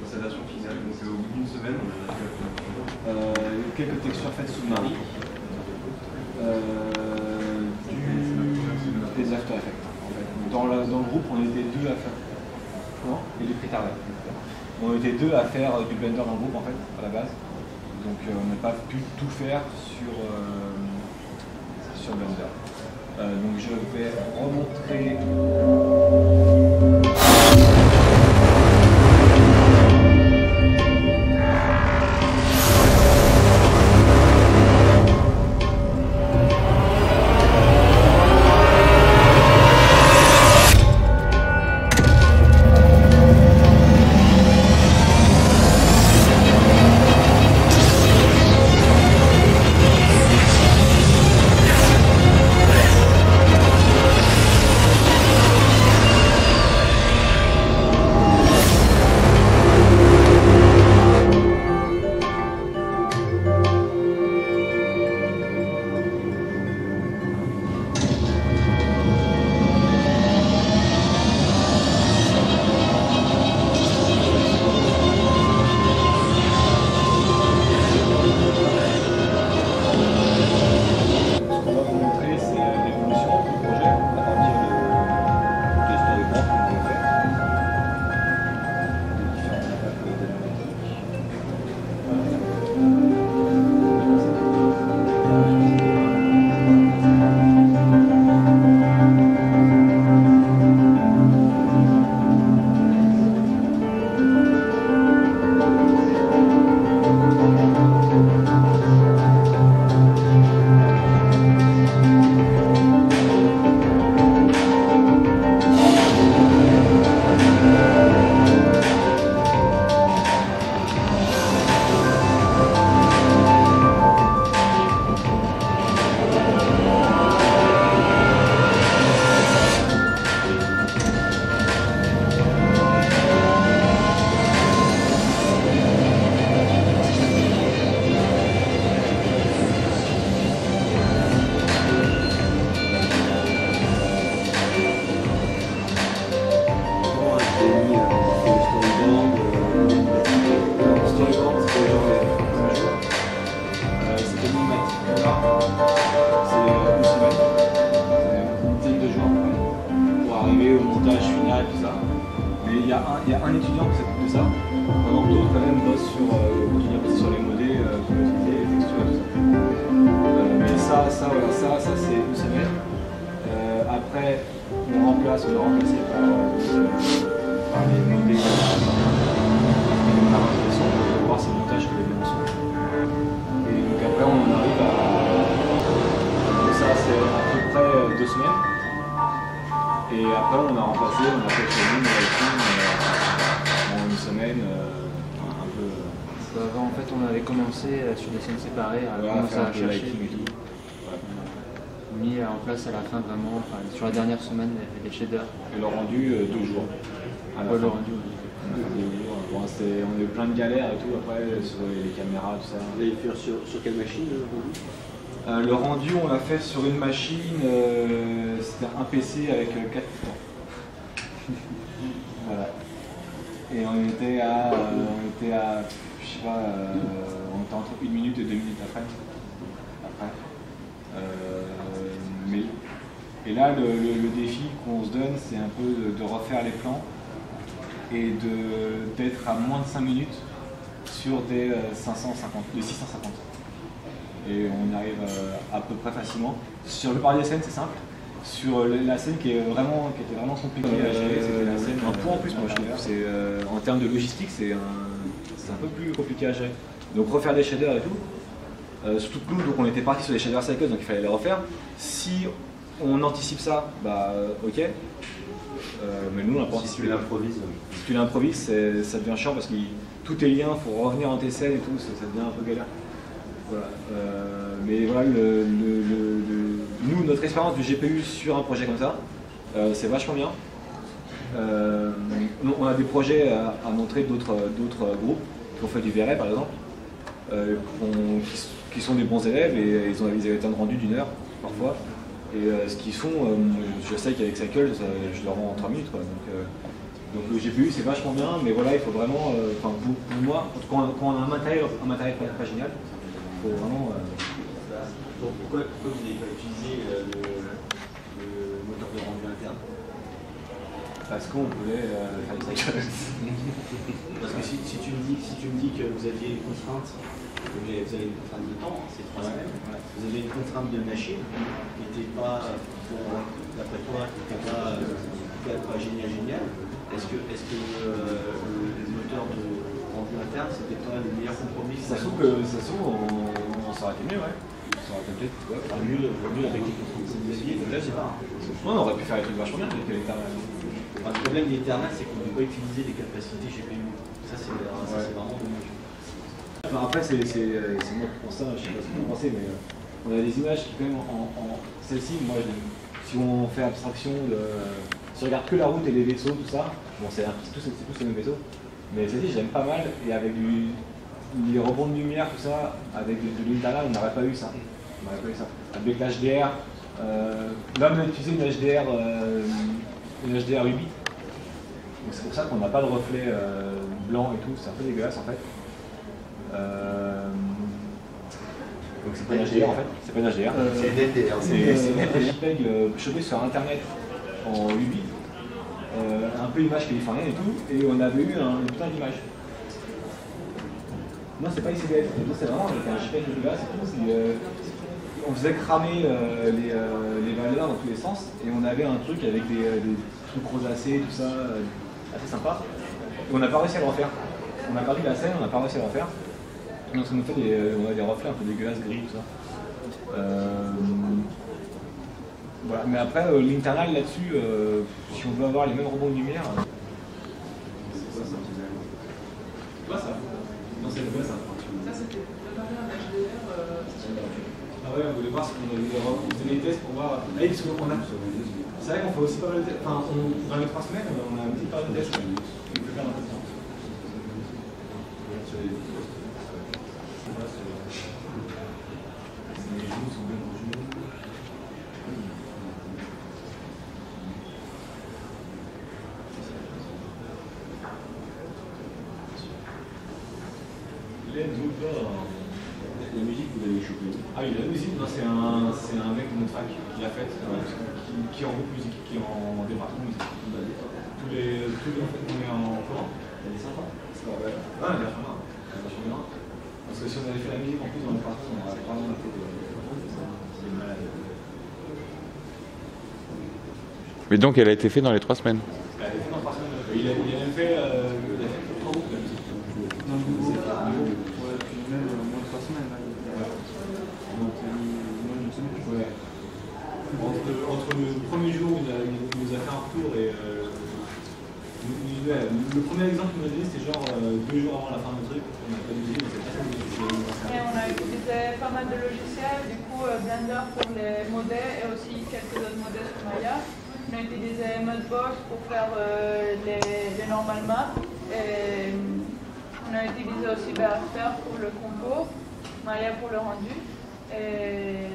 Installation finale, donc au bout d'une semaine, on a quelques textures faites sous Marie, des After Effects. En fait. Dans le groupe, on était deux à faire. Non, et du Pritard. On était deux à faire du Blender dans le groupe en fait, à la base. Donc on n'a pas pu tout faire sur Blender. Donc je vais remontrer. Il y a un étudiant qui s'occupe de ça, pendant que d'autres quand même bossent sur les modèles, pour utiliser les textures et tout ça. Mais ça c'est une semaine. Après, on est remplacé par les modèles de son, pour voir ces montages que les bien sont. Et donc après, on en arrive à. Donc ça, c'est à peu près 2 semaines. Et après, on a remplacé, on a fait chez nous en une semaine, un peu. Avant, en fait, on avait commencé sur des scènes séparées, à commencer à chercher et tout. Ouais. Mis en place à la fin vraiment, enfin, sur la dernière semaine, les shaders. Et le rendu 2 jours. À la fin. Le rendu, bon, on a eu plein de galères et tout après sur les caméras, tout ça. Vous allez faire sur quelle machine le rendu, on l'a fait sur une machine, c'était un PC avec 4 boutons. Voilà. Et on était à je sais pas, on était entre 1 minute et 2 minutes après. Et là, le défi qu'on se donne, c'est un peu de refaire les plans et d'être à moins de 5 minutes sur des 650. Et on y arrive à peu près facilement. Sur le pari des scènes, c'est simple. Sur la scène qui était vraiment compliquée à gérer, c'était la scène. Un point en plus, moi je trouve. En termes de logistique, c'est un peu plus compliqué à gérer. Donc refaire des shaders et tout. Surtout que nous, donc on était parti sur les shaders cycles, donc il fallait les refaire. Si on anticipe ça, bah ok. Mais nous, on n'a pas anticipé. Si tu l'improvises. Si tu l'improvises, ça devient chiant parce que tout est lien, il faut revenir dans tes scènes et tout, ça devient un peu galère. Voilà. Mais voilà, nous, notre expérience du GPU sur un projet comme ça, c'est vachement bien. On a des projets à montrer d'autres groupes qui ont fait du VRE par exemple, qui sont des bons élèves et ils avaient été rendus d'1 heure parfois. Et ce qu'ils font, je sais qu'avec Cycle, je le rends en 3 minutes. Quoi, donc Donc le GPU c'est vachement bien, mais voilà, il faut vraiment, pour moi, quand on a un matériel pas génial, il faut vraiment... Pourquoi vous n'avez pas utilisé le moteur de rendu interne? Parce qu'on voulait faire du cycle. Parce que si tu me dis que vous aviez une contrainte, vous avez une contrainte de temps, c'est 3 semaines, vous avez une contrainte de machine qui n'était pas, d'après toi, qui n'était pas génial. Est-ce que le moteur de rendu interne, c'était pas le meilleur compromis? Ça se trouve, on s'aurait été mieux, ouais. Ça aurait été peut-être mieux avec les contraintes que vous aviez, là, je sais pas. On aurait pu faire des trucs vachement bien avec l'Eternal. Le problème de l'Eternal, c'est qu'on ne peut pas utiliser les capacités GPU. Ça, c'est vraiment dommage. Après, c'est moi qui pense ça, je sais pas ce que vous en pensez, mais on a des images qui, quand même, celle-ci, moi, si on fait abstraction de. Si on regarde que la route et les vaisseaux, tout ça, bon, c'est tous les mêmes vaisseaux, mais celle-ci, j'aime pas mal, et avec les rebonds de lumière, tout ça, avec de l'Eternal, on n'aurait pas eu ça. Avec l'HDR, là, on a utilisé une HDR UBI. C'est pour ça qu'on n'a pas de reflet blanc et tout, c'est un peu dégueulasse en fait. Donc c'est pas une HDR en fait, c'est pas une HDR. C'est une LDR. C'est une JPEG chopée sur internet en UBI, un peu image californienne et tout, et on avait eu une putain d'image. Non, c'est pas ICDF, c'est vraiment avec un JPEG dégueulasse et tout. On faisait cramer les valeurs dans tous les sens, et on avait un truc avec des trucs rosacés, tout ça, assez sympa. Et on n'a pas réussi à le refaire. On a perdu la scène, on n'a pas réussi à le refaire. Donc ça nous fait on a des reflets un peu dégueulasses, gris, tout ça. Voilà. Mais après, l'internal là-dessus, si on veut avoir les mêmes rebonds de lumière. C'est quoi ça? C'est quoi ça? Non, c'est quoi ça? Ça, c'était préparé un HDR. Ah ouais, on voulait voir si on faisait des tests pour voir. Ah, parce qu'on a. C'est vrai qu'on fait aussi pas mal de tests. Enfin, dans les 3 semaines, on a une petite période de tests. On peut faire un peu de temps. Les genoux sont bien aux genoux. La musique, vous l'avez chopée. Ah oui, la musique, c'est un mec de notre fac qui l'a faite, qui est en groupe musique, qui est en département musique. Tous les en fait, on est en commun. Elle est sympa. Ah, elle est vachement bien. Parce que si on avait fait la musique en plus dans le département, on aurait vraiment été c'est malade. Mais donc elle a été faite dans les 3 semaines. Elle a été faite dans 3 semaines. Il a même fait 3 groupes la musique. Dans le groupe, ouais, puis même moins de 3 semaines. Là. Donc, moins d'une semaine. Ouais. Entre le premier jour où il nous a fait un retour et le premier exemple qu'il nous a donné, c'était genre 2 jours avant la fin du truc. On n'a pas d'usine, mais c'est pas ça. Et on a utilisé pas mal de logiciels, du coup Blender pour les modèles et aussi quelques autres modèles sur Maya. On a utilisé Mudbox pour faire les normal maps. Et on a utilisé aussi After pour le compo, Maya pour le rendu. Et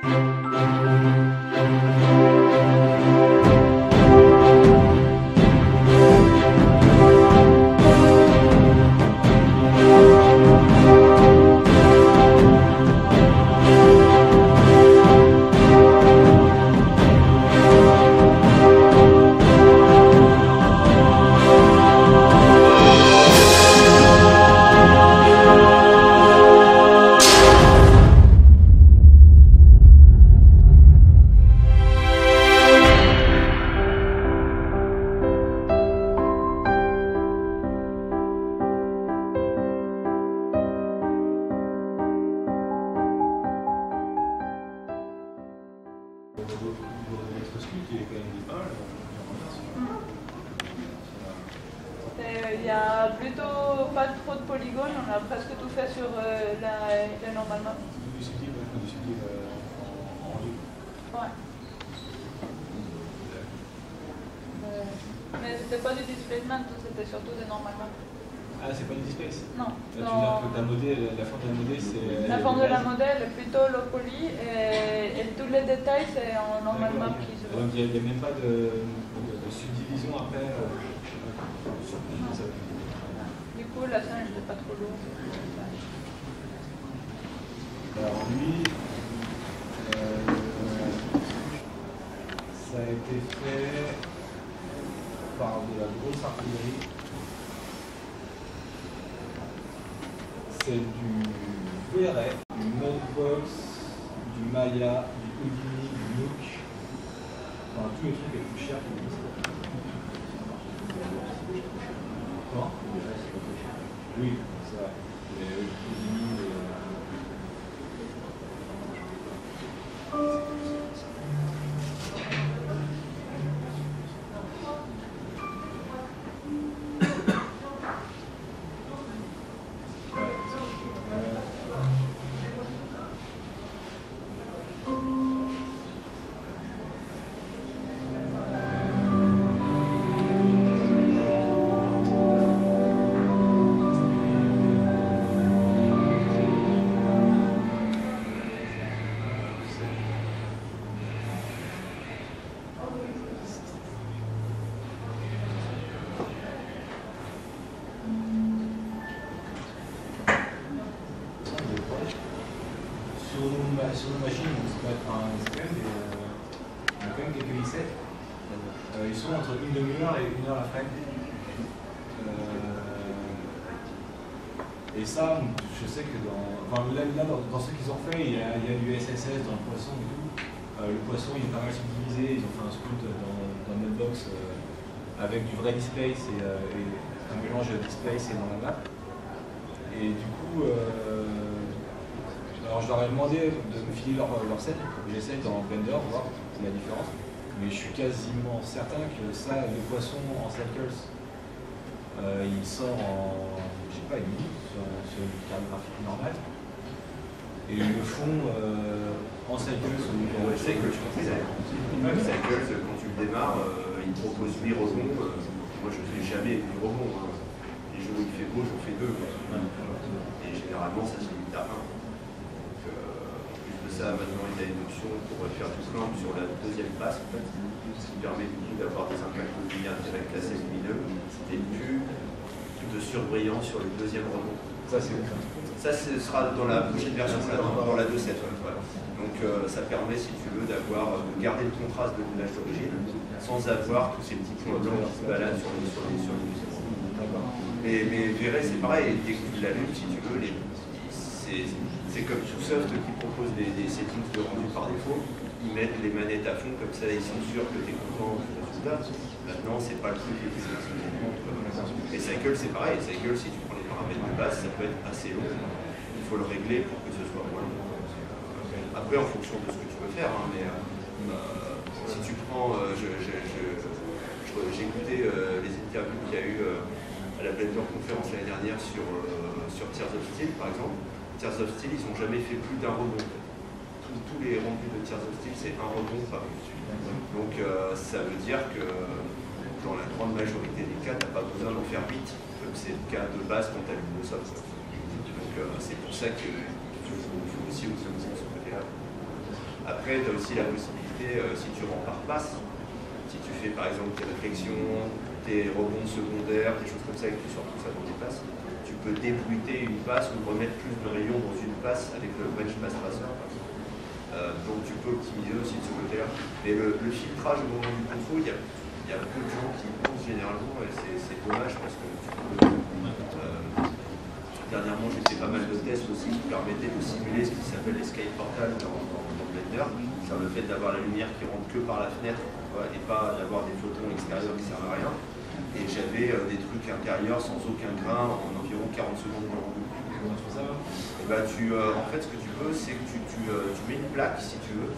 Il y a plutôt pas trop de polygones, on a presque tout fait sur la normal map. Du subtil en ligne. Ouais. Mais c'était pas du displacement, c'était surtout des normal maps. Ah, c'est pas du displace? Non. Là, tu veux dire que la forme de la modèle, c'est... La forme de la modèle est plutôt low poly et tous les détails c'est en normal map qui se voit. Donc il n'y a même pas de subdivision après Du coup, la scène n'était pas trop lourde. Alors lui, ça a été fait par de la grosse artillerie. C'est du VRF, du Mudbox, du Maya, du Houdini, du Nook. Enfin, tous les trucs les plus chers qui existent. Comment? Oui, c'est vrai. Les Houdini, sur nos machines, ça peut être c'est quand même quelques i7. Ils sont entre une demi-heure et 1 heure la frame. Et ça, je sais que dans ce qu'ils ont fait, il y a du SSS dans le poisson et tout. Le poisson, il est pas mal subdivisé. Ils ont fait un scout dans Mudbox avec du vrai displace et un mélange de displace et dans la map. Et du coup, alors je leur ai demandé de me filer leur set, j'essaie dans Blender, voir la différence, mais je suis quasiment certain que ça, le poisson en circles, il sort en, je sais pas, une minute sur une carte graphique normale, et le fond en circles ou ouais, Cycles, je pense que Cycles, quand tu le démarres, il te propose 8 rebonds, moi je ne fais jamais 8 rebonds, les jours où il fait beau, j'en fais 2, et généralement ça se limite à 1. Ça, maintenant, il y a une option pour faire du clamp sur la deuxième passe, en fait, ce qui permet du coup d'avoir des impacts linéaires directs assez lumineux et plus de surbrillance sur le deuxième rebond. Ça, ce sera dans la prochaine version, dans la 2.7. Ouais. Donc, ça permet, si tu veux, de garder le contraste de l'image d'origine sans avoir tous ces petits points blancs qui se baladent sur les musées. Mais Véret, c'est pareil, dès que tu l'allumes, si tu veux, c'est comme Soft qui propose des settings de rendu par défaut. Ils mettent les manettes à fond, comme ça ils sont sûrs que tu es content du résultat. Maintenant, c'est pas le truc qui est et Cycle, c'est pareil. Cycle, si tu prends les paramètres de base, ça peut être assez long. Il faut le régler pour que ce soit moins long. Après, en fonction de ce que tu veux faire, hein, mais si tu prends. J'ai écouté les interviews qu'il y a eu à la Blender conférence l'année dernière sur Tears of Steel, par exemple. Tears of Steel, ils n'ont jamais fait plus d'un rebond. Tous les rendus de Tears of Steel, c'est un rebond, pas plus. Donc ça veut dire que dans la grande majorité des cas, tu n'as pas besoin d'en faire 8, comme c'est le cas de base quand tu allumes le soft. Donc c'est pour ça qu'il faut aussi optimiser de ce côté-là. Après, tu as aussi la possibilité, si tu rentres par passe, si tu fais par exemple tes réflexions, tes rebonds secondaires, des choses comme ça, et que tu sors tout ça dans tes passes, tu peux débruiter une passe ou remettre plus de rayons dans une passe avec le bench pass tracer. Donc tu peux optimiser aussi de ce côté-là. Mais le filtrage au moment du contrôle, il y a beaucoup de gens qui y pensent généralement, et c'est dommage parce que dernièrement j'ai fait pas mal de tests aussi qui permettaient de simuler ce qui s'appelle l'escape portal dans Blender, c'est le fait d'avoir la lumière qui rentre que par la fenêtre et pas d'avoir des photons extérieurs qui servent à rien. Et j'avais des trucs intérieurs sans aucun grain en environ 40 secondes de rendu. Et bah en fait, ce que tu veux, c'est que tu mets une plaque, si tu veux,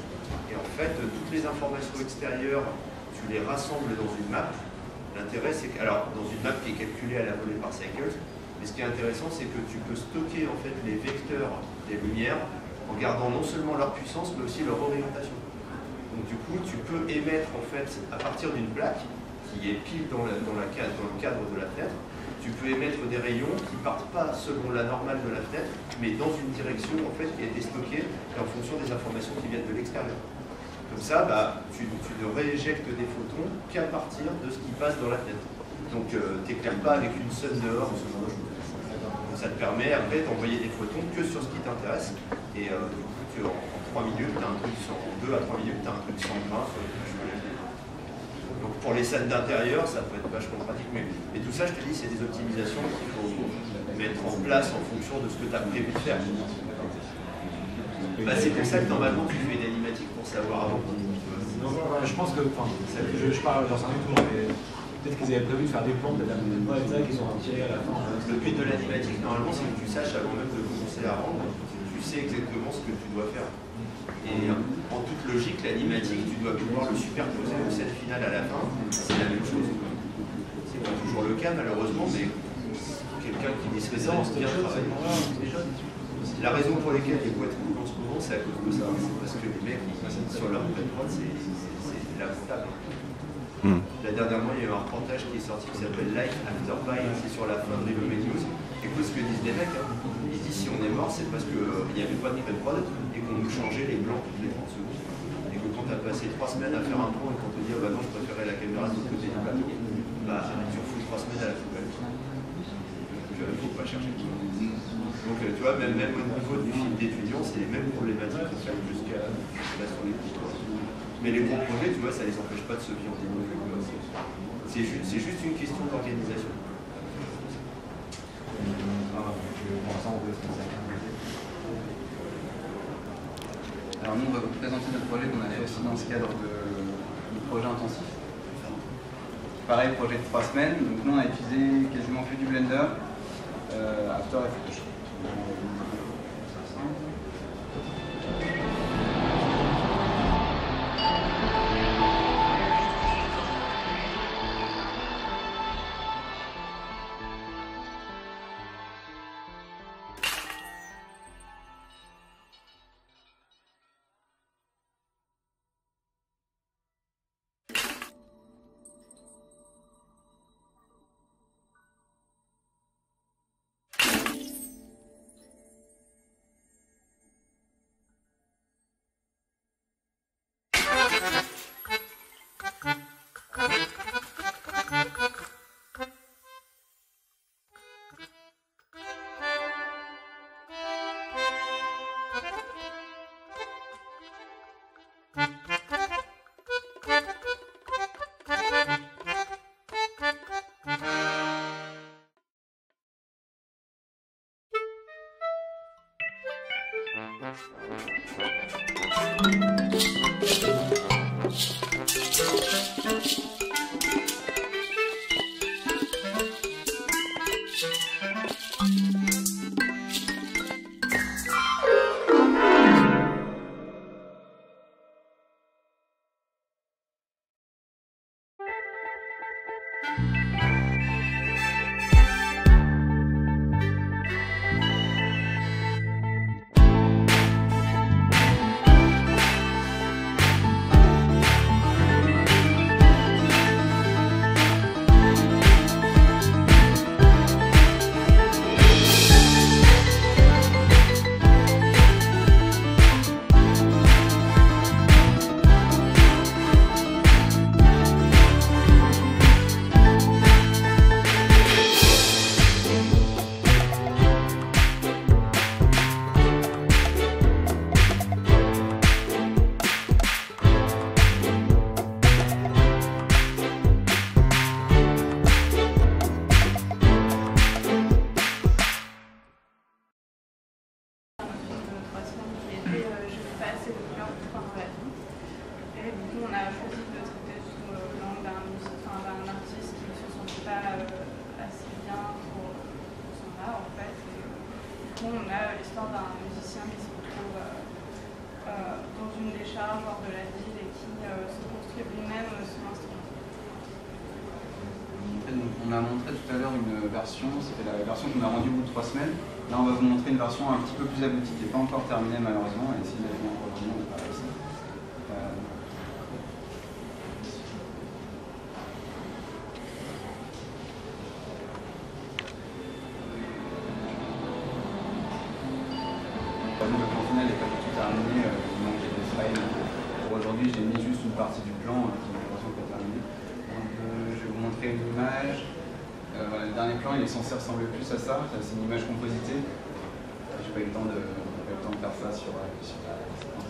et en fait, toutes les informations extérieures, tu les rassembles dans une map. L'intérêt, c'est que, alors, dans une map qui est calculée à la volée par Cycles, mais ce qui est intéressant, c'est que tu peux stocker en fait les vecteurs des lumières en gardant non seulement leur puissance, mais aussi leur orientation. Donc du coup, tu peux émettre en fait, à partir d'une plaque, qui est pile dans le cadre de la fenêtre, tu peux émettre des rayons qui ne partent pas selon la normale de la fenêtre, mais dans une direction en fait, qui a été stockée et en fonction des informations qui viennent de l'extérieur. Comme ça, tu ne rééjectes des photons qu'à partir de ce qui passe dans la fenêtre. Donc tu n'éclaires pas avec une sonde dehors ou ce genre de choses. Ça te permet après d'envoyer des photons que sur ce qui t'intéresse. Et du coup, en 3 minutes, tu as un truc en 2 à 3 minutes, tu as un truc sans grain sur le truc. Donc pour les scènes d'intérieur, ça peut être vachement pratique. Mais tout ça, je te dis, c'est des optimisations qu'il faut mettre en place en fonction de ce que tu as prévu de faire. C'est pour ça que normalement, tu fais une animatique pour savoir avant. Je pense que, je parle, j'en sais rien tout le monde, mais peut-être qu'ils avaient prévu de faire des plans, peut-être pas ça, qu'ils sont retirés à la fin. Le but de l'animatique, normalement, c'est que tu saches avant même de commencer à rendre, tu sais exactement ce que tu dois faire. Et en toute logique, l'animatique, tu dois pouvoir le superposer au set final à la fin, c'est la même chose. C'est pas toujours le cas, malheureusement, mais quelqu'un qui décide de bien travailler. La raison pour laquelle il faut être cool en ce moment, c'est à cause de ça. C'est parce que les mecs, sur leur prod, c'est lamentable. Dernièrement, il y a eu un reportage qui est sorti qui s'appelle Life After Buy, c'est sur la fin de Review News. Écoute ce que disent les mecs. Ils disent si on est mort, c'est parce qu'il n'y avait pas de pré-prod et qu'on nous changeait les blancs toutes les 30 secondes. Et que quand tu as passé 3 semaines à faire un plan et qu'on te dit bah non, je préférais la caméra de l'autre côté du plateau, tu refous 3 semaines à la poubelle. Donc il ne faut pas chercher tout. Donc tu vois, même au niveau du film d'étudiants, c'est les mêmes problématiques en fait, jusqu'à là sur les cours. Mais les gros projets, tu vois, ça ne les empêche pas de se viander non plus. C'est juste une question d'organisation. Alors nous, on va vous présenter notre projet qu'on a fait aussi dans ce cadre de projet intensif. Pareil, projet de 3 semaines. Donc nous, on a utilisé quasiment que du Blender, After et Photoshop. animation, on a l'histoire d'un musicien qui se retrouve dans une décharge hors de la ville et qui se construit lui-même son instrument. On a montré tout à l'heure une version, c'était la version qu'on a rendue au bout de 3 semaines. Là, on va vous montrer une version un petit peu plus aboutie qui n'est pas encore terminée malheureusement, et si la vie encore aujourd'hui, on n'a pas réussi. Le plan final n'est pas du tout terminé, il manquait des frames. Pour aujourd'hui, j'ai mis juste une partie du plan qui est pas terminée. Donc, je vais vous montrer une image. Voilà, le dernier plan, il est censé ressembler plus à ça. C'est une image compositée. J'ai pas eu le temps de faire ça sur la séquence.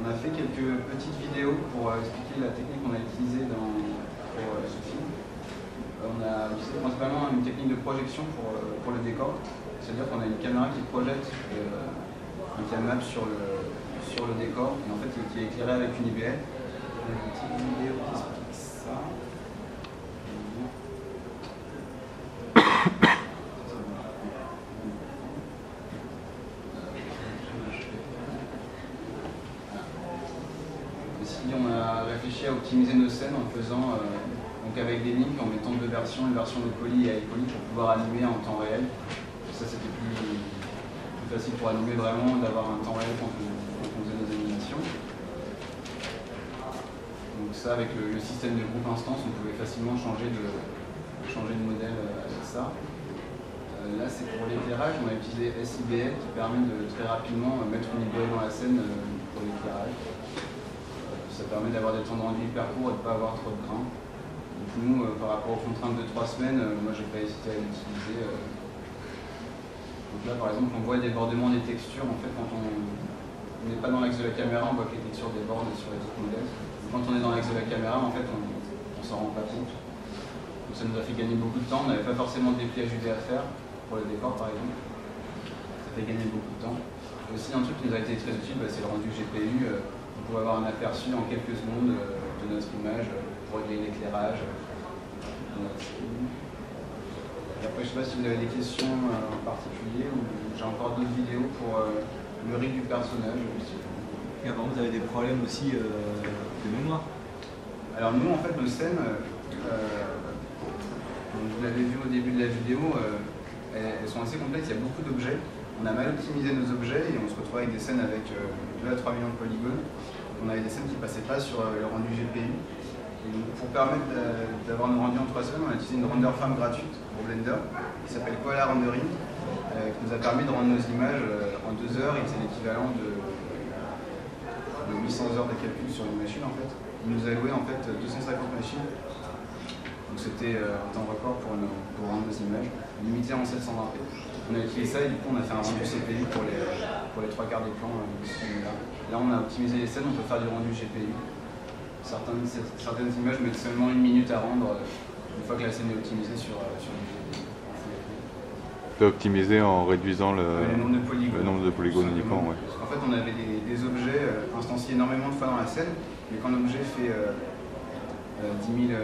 On a fait quelques petites vidéos pour expliquer la technique qu'on a utilisée pour ce film. On a utilisé principalement une technique de projection pour le décor. C'est-à-dire qu'on a une caméra qui projette un cam-map sur le décor et en fait qui est éclairé avec une IBL. On a une petite vidéo qui explique ça. Ici, on a réfléchi à optimiser nos scènes en faisant donc avec des links, en mettant deux versions, une version de poly et high poly pour pouvoir animer en temps réel. Ça, c'était plus facile pour animer vraiment, d'avoir un temps réel quand on faisait nos animations. Donc ça, avec le système de groupe instance, on pouvait facilement changer de modèle avec ça. Là, c'est pour l'éclairage, on a utilisé SIBL qui permet de très rapidement mettre une IBL dans la scène pour l'éclairage. Ça permet d'avoir des temps de rendu hyper courts et de ne pas avoir trop de grains. Donc nous, par rapport aux contraintes de 3 semaines, moi j'ai pas hésité à l'utiliser. Donc là, par exemple, on voit le débordement des textures. En fait, quand on n'est pas dans l'axe de la caméra, on voit que les textures débordent sur les autres modèles. Quand on est dans l'axe de la caméra, en fait, on s'en rend pas compte. Donc ça nous a fait gagner beaucoup de temps. On n'avait pas forcément de dépliage UV à faire pour le décor, par exemple. Ça fait gagner beaucoup de temps. Et aussi, un truc qui nous a été très utile, c'est le rendu GPU. On pouvait avoir un aperçu en quelques secondes de notre image pour régler l'éclairage. Après, je ne sais pas si vous avez des questions en particulier ou j'ai encore d'autres vidéos pour le rig du personnage. Et avant, vous avez des problèmes aussi de mémoire. Alors nous, en fait, nos scènes, vous l'avez vu au début de la vidéo, elles sont assez complexes, il y a beaucoup d'objets. On a mal optimisé nos objets et on se retrouve avec des scènes avec 2 à 3 millions de polygones. On avait des scènes qui ne passaient pas sur le rendu GPU. Et donc, pour permettre d'avoir nos rendus en 3 semaines, on a utilisé une render farm gratuite pour Blender qui s'appelle Koala Rendering, qui nous a permis de rendre nos images en 2 heures, et c'est l'équivalent de 800 heures de calcul sur une machine en fait. Il nous a loué en fait 250 machines. Donc c'était un temps record pour rendre nos images, limité en 720p. On a utilisé ça et du coup on a fait un rendu CPU pour les 3 quarts des plans qui sont là. Là on a optimisé les scènes, on peut faire du rendu GPU. Certaines images mettent seulement 1 minute à rendre une fois que la scène est optimisée sur le GPU. Tu as optimisé en réduisant le nombre de polygones uniquement, ouais. En fait on avait des objets instanciés énormément de fois dans la scène, mais quand l'objet fait 10 000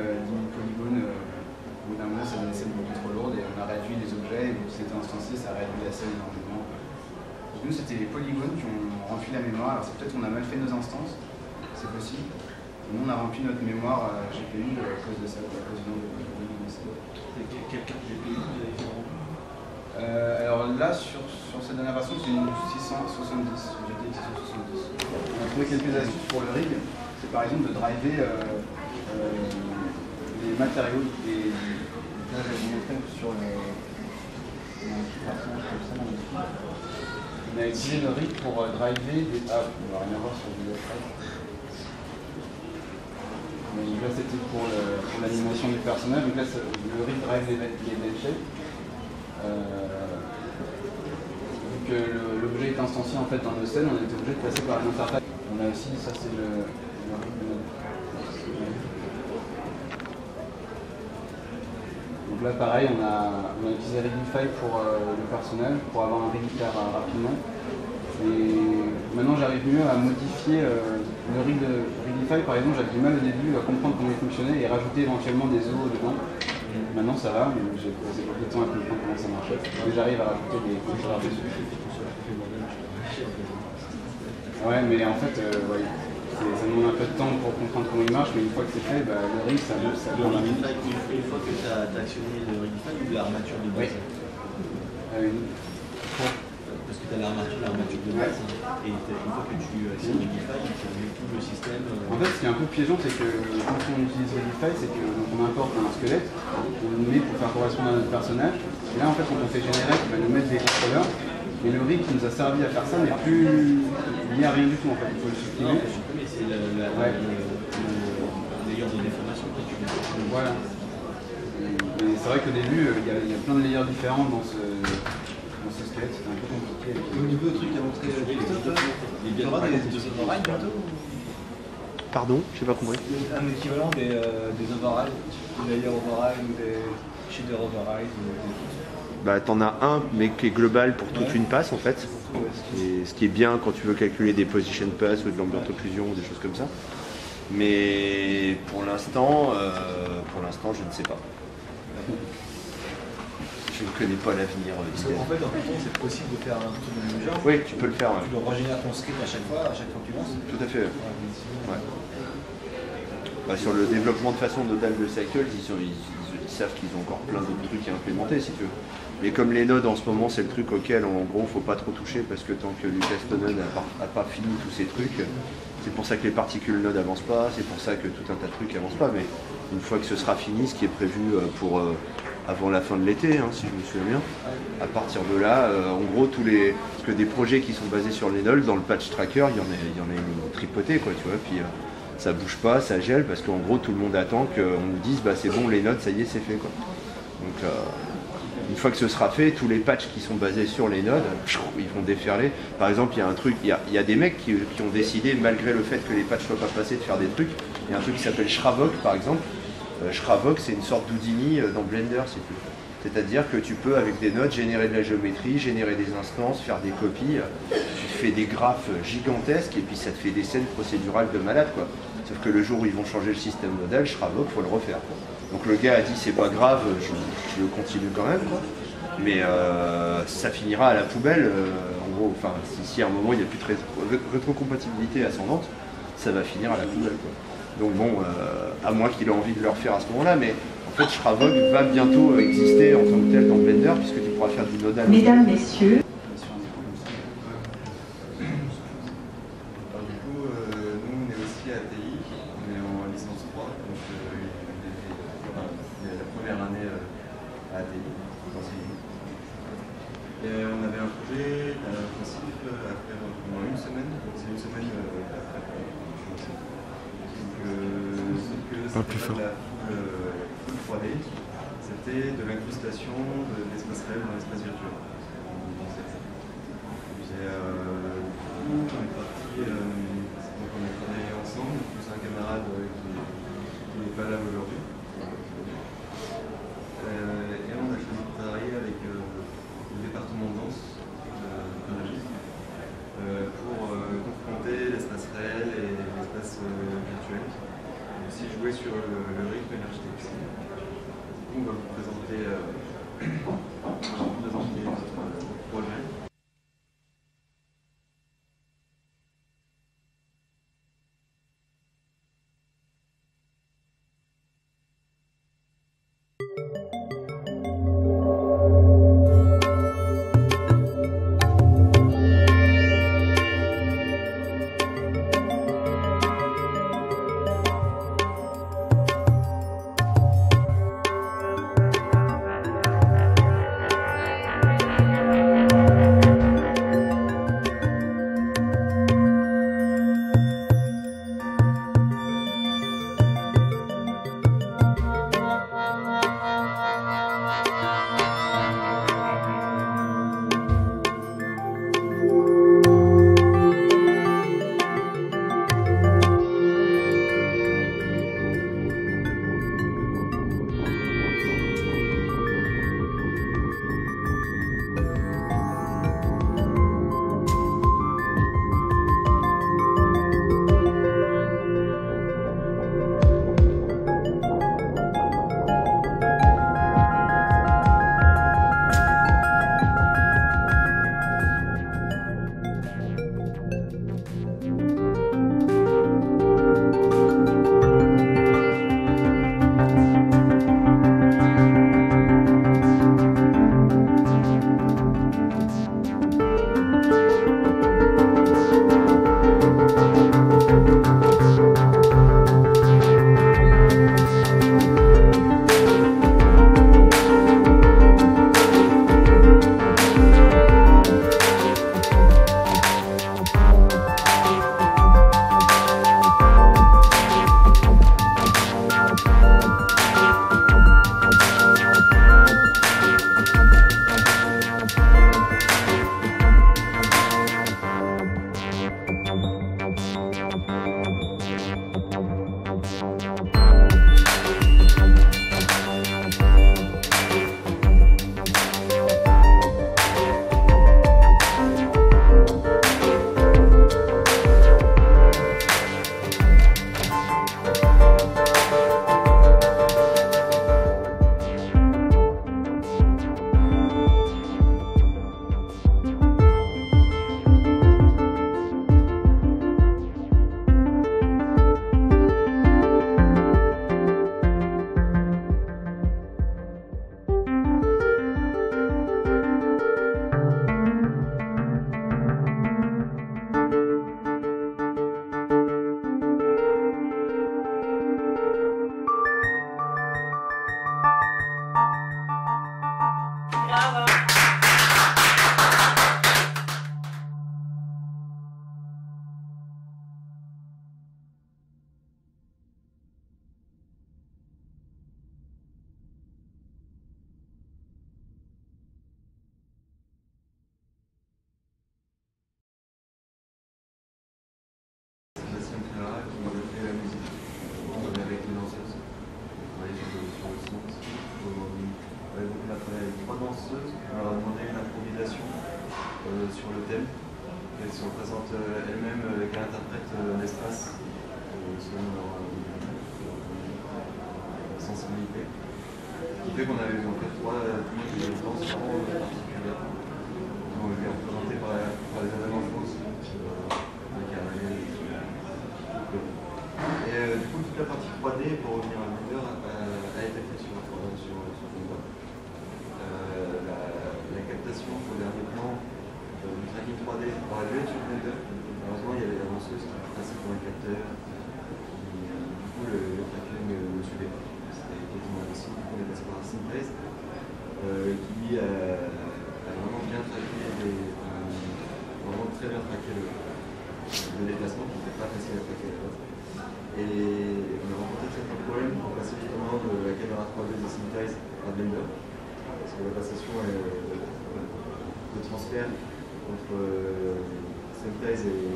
polygones, au bout d'un moment, ça donne des scènes beaucoup trop lourdes et on a réduit les objets et vu que c'était instancié, ça a réduit la scène énormément. Donc nous, c'était les polygones qui ont rempli la mémoire. Alors c'est peut-être qu'on a mal fait nos instances, c'est possible. Et nous, on a rempli notre mémoire GPU à cause de ça, à cause du nombre de polygones. Quelle carte GPU vous avez fait remplir alors là, sur cette dernière version, c'est une 670, GTX 670. On a trouvé quelques astuces pour le rig. C'est par exemple de driver les matériaux, là je vais vous montrer sur le personnage comme ça. On a utilisé le rig pour driver des. Ah, on va rien voir sur le vidéo après. Donc là c'était pour l'animation du personnage. Donc là le rig drive les bell shapes. Vu que l'objet est instancié en fait dans nos scènes, on était obligé de passer par une interface. On a aussi, ça c'est le rig de notre. Donc là pareil, on a utilisé Rigify pour le personnage, pour avoir un rig hyper rapidement. Et maintenant j'arrive mieux à modifier le rig de Rigify. Par exemple, j'avais du mal au début à comprendre comment il fonctionnait et rajouter éventuellement des os dedans. Maintenant ça va, mais j'ai passé beaucoup de temps à comprendre comment ça marchait. Mais j'arrive à rajouter des contrôleurs dessus. Ouais, mais en fait, ouais, ça demande un peu de temps pour comprendre comment il marche, mais une fois que c'est fait, bah, le rig, ça donne. Une fois que tu as actionné le rigify ou l'armature de base? Parce que tu as l'armature de base, et une fois que tu actionnes le rigify, tu as tout le système. En fait, ce qui est un peu piégeant, c'est que quand on utilise Rigify, c'est qu'on importe un squelette, on le met pour faire correspondre à notre personnage, et là, en fait, quand on fait générer, il va nous mettre des contrôleurs. Mais le rig qui nous a servi à faire ça n'est plus lié à rien du tout en fait, il faut le supprimer. Mais c'est le layer de déformation que tu mets. Voilà. Mais c'est vrai qu'au début, il y a plein de layers différents dans ce squelette, c'était un peu compliqué. Au niveau du truc à montrer Christophe, il y aura des overrides bientôt? Pardon, j'ai pas compris. Un équivalent des overrides, des layer overrides ou des shader overrides. Bah, t'en as un, mais qui est global pour toute une passe en fait. Et ce qui est bien quand tu veux calculer des position pass ou de l'ambiance occlusion ou des choses comme ça. Mais pour l'instant, je ne sais pas. Je ne connais pas l'avenir. En fait, en Python, c'est possible de faire un truc de même genre. Oui, tu peux le faire. Ouais. Tu dois régénérer ton script à chaque fois que tu lances. Tout à fait. Ouais. Bah, sur le développement de façon nodale de Cycle, ils savent qu'ils ont encore plein d'autres trucs à implémenter si tu veux. Mais comme les nodes en ce moment c'est le truc auquel en gros faut pas trop toucher parce que tant que Lucas Tonen n'a pas fini tous ces trucs, c'est pour ça que les particules nodes avancent pas, c'est pour ça que tout un tas de trucs avancent pas, mais une fois que ce sera fini, ce qui est prévu pour avant la fin de l'été, hein, si je me souviens bien, à partir de là, en gros parce que des projets qui sont basés sur les nodes, dans le patch tracker, il y en a une tripotée quoi, tu vois, puis ça bouge pas, ça gèle parce qu'en gros tout le monde attend qu'on nous dise bah c'est bon les nodes, ça y est c'est fait quoi. Donc une fois que ce sera fait, tous les patchs qui sont basés sur les nodes, ils vont déferler. Par exemple, il y a un truc, il y a des mecs qui ont décidé, malgré le fait que les patchs ne soient pas passés, de faire des trucs. Il y a un truc qui s'appelle Shravok par exemple. Shravok c'est une sorte d'Houdini dans Blender si tu veux. C'est-à-dire que tu peux avec des nodes générer de la géométrie, générer des instances, faire des copies, tu fais des graphes gigantesques et puis ça te fait des scènes procédurales de malade quoi. Sauf que le jour où ils vont changer le système nodal, Shravok, faut le refaire quoi. Donc le gars a dit c'est pas grave, je continue quand même quoi. Mais ça finira à la poubelle, en gros, enfin si à un moment il n'y a plus de rétrocompatibilité ascendante, ça va finir à la poubelle quoi. Donc bon, à moins qu'il ait envie de le refaire à ce moment-là, mais en fait Shravok va bientôt exister en tant que tel dans Blender puisque tu pourras faire du nodal. Mesdames, messieurs. On avait un projet intensif à faire pendant une semaine, c'est une semaine après. Donc, plus fort. La full 3D, c'était de l'incrustation de l'espace réel dans l'espace virtuel. On est parti, donc on a travaillé ensemble, plus un camarade qui n'est pas là aujourd'hui. Et on a choisi de travailler avec le département de danse pour confronter l'espace réel et l'espace virtuel. Et aussi jouer sur le rythme et l'architecture. On va vous présenter notre projet. 3 danseuses, on leur a demandé une improvisation sur le thème. Elles se représentent elles-mêmes qu'elles interprètent l'espace selon leur sensibilité. Ce qui fait qu'on avait en fait 3 danses vraiment particulières. Donc je vais représenter par les événements fausses. Et du coup, toute la partie 3D, pour revenir à Blender, a été faite sur Blender. La captation au dernier plan du tracking 3D aurait dû être sur Blender. Malheureusement, il y avait la danseuse qui était passée pour un capteur. Du coup, le tracking ne suivait pas. C'était quasiment impossible. Du coup, on est passé par un Synthbase qui a vraiment bien traqué, vraiment très bien traqué le déplacement, qui n'était pas facile à traquer à la base. Et on a rencontré certains problèmes pour passer justement de la caméra 3D de Synthbase à Blender. Parce que la passation de transfert entre Synthbase et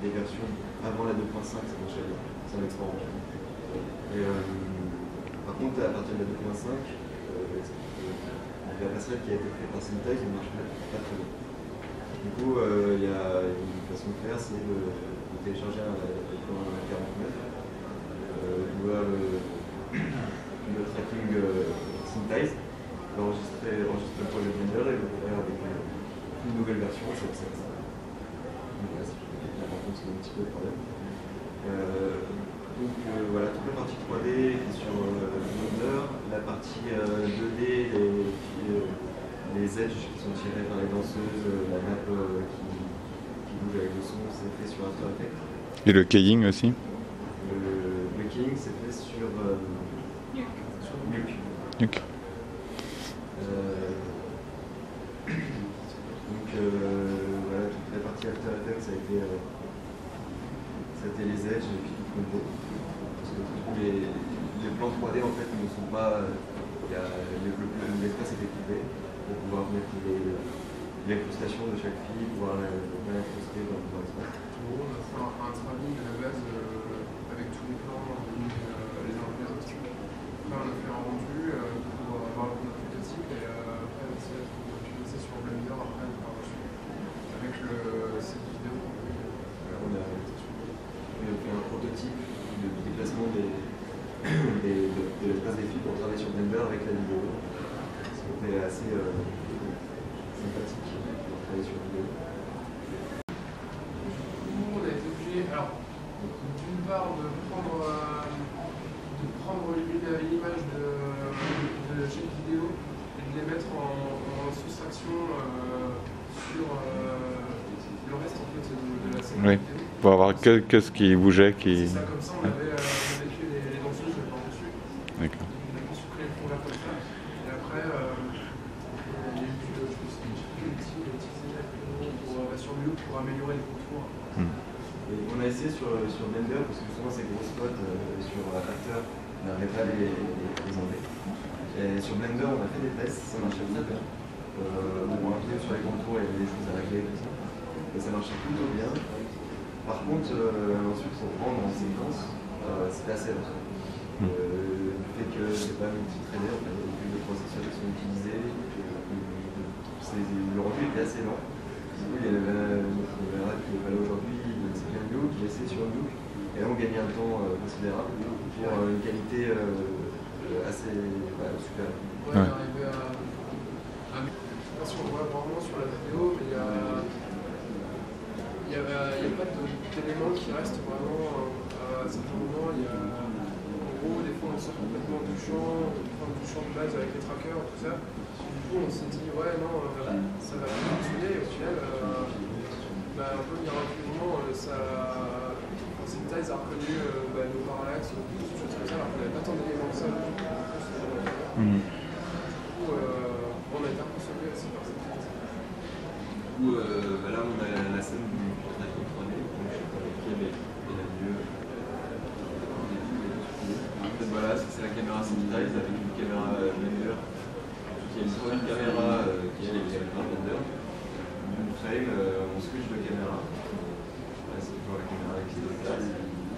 des versions avant la 2.5, ça marchait bien. C'est un export. Et par contre, à partir de la 2.5, la passerelle qui a été faite par Synthbase ne marche pas très bien. Du coup, il y a une façon de faire, c'est de télécharger un 49, voir le tracking Synthbase, enregistrer le projet Blender et le faire avec une nouvelle version, c'est ça. Donc là, par contre, c'est un petit peu le problème. Donc voilà, toute la partie 3D est sur Blender, la partie 2D, les edges qui sont tirés par les danseuses, la map qui bouge avec le son, c'est fait sur After Effects. Et le keying aussi? Le keying, c'est fait sur Nuke. Nuke. Donc voilà, toute la partie After Effects, ça a été les edges et puis tout le combo. Parce que les plans 3D en fait ne sont pas. L'espace est découpé pour pouvoir mettre l'incrustation de chaque fille, pouvoir l'incruster dans l'espace. On va faire un travail à la base avec tous les plans les uns après les autres. Après, on a fait un rendu pour avoir le prototype et après, on va utiliser sur Blender après par la suite avec cette vidéo. On a fait un prototype de déplacement de l'espace des filles pour travailler sur Blender avec la vidéo. C'était assez sympathique pour travailler sur vidéo. On a été obligé, alors, d'une part, de prendre l'image de chaque vidéo et de les mettre en soustraction sur le reste en fait, de la série. Oui, pour avoir qu'est-ce qui bougeait. C'est ça, comme ça, on avait que les danseuses par-dessus. D'accord. On a pu sucrer les fonds là comme ça. Et après, il y a eu quelques outils utilisés sur Nuke pour améliorer les contours. Et on a essayé sur Blender, parce que justement ces gros spots sur After, on n'arrivait pas à les enlever. Et sur Blender, on a fait des tests, ça marchait très bien. On a appuyé sur les contours, il y avait des choses à régler, tout ça. Et ça marchait plutôt bien. Par contre, ensuite, pour prendre en séquence, c'était assez long. Du fait que c'est pas multi-threadé, en fait, il y a plus de processeurs qui sont utilisés. Le rendu était assez lent. Du coup, il y avait qui est pas là aujourd'hui, c'est bien Nuke, j'ai essayé sur Nuke. Et là, on gagnait un temps considérable pour une qualité assez super. Ouais, on est arrivé à. Je sais pas si on voit vraiment sur la vidéo, mais il n'y a pas d'éléments qui restent vraiment à un certain moment. En gros, des fois on sort complètement du champ de base avec les trackers, tout ça. Du coup, on s'est dit, ouais, non, ça va bien fonctionner. Et au final, un peu miraculeusement, Synthbase a reconnu nos parallaxes, des choses comme ça, alors qu'on n'avait pas tant d'éléments que ça. Du coup, on a été un peu sauvé aussi par Synthbase. Du coup, là, on a la scène du tracking 3D, donc je sais pas lequel est la mieux. En fait, voilà, c'est la caméra Synthbase avec une caméra Blender. Il y a une première caméra qui est avec un Blender. Une frame, on switch de caméra. Là, c'est toujours la caméra qui est de place.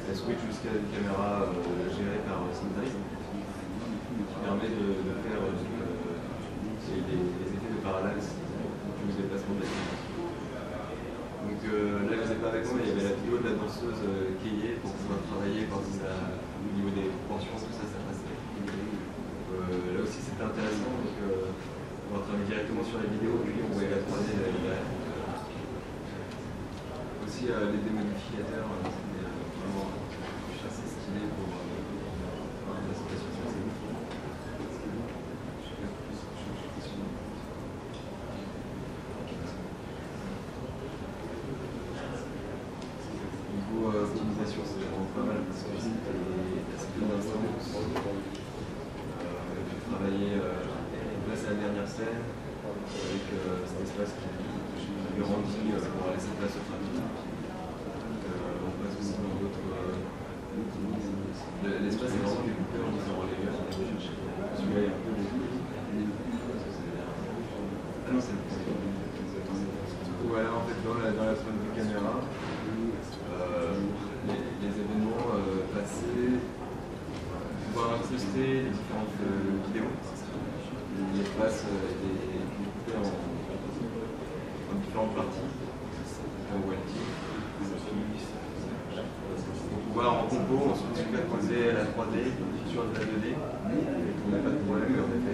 Elle switch jusqu'à une caméra gérée par Synthbase qui permet de faire Donc là, vous n'êtes pas avec moi, mais il y avait la vidéo de la danseuse Keye pour pouvoir travailler au niveau des proportions, tout ça, ça passait. Là aussi, c'était intéressant. Donc, on travaillait directement sur la vidéo, puis on voyait la 3D derrière. Aussi, les démodificateurs, c'était vraiment assez stylé pour la situation sur ces niveau optimisation, c'est vraiment pas mal parce que j'ai assez peu d'instants. J'ai travaillé, là c'est la dernière scène, avec cet espace qui grandit pour laisser place au trafic. On passe aussi dans d'autres. L'espace est vraiment découpé en disant les gars, celui-là est un peu découpé. Ah non, c'est le premier. Du coup, voilà, en fait, dans la zone de caméra, les événements passés, pouvoir incruster les différentes vidéos. L'espace est découpé en différentes parties. Pour pouvoir en compo ensuite superposer la 3D sur de la 2D. On n'a pas de problème, on a fait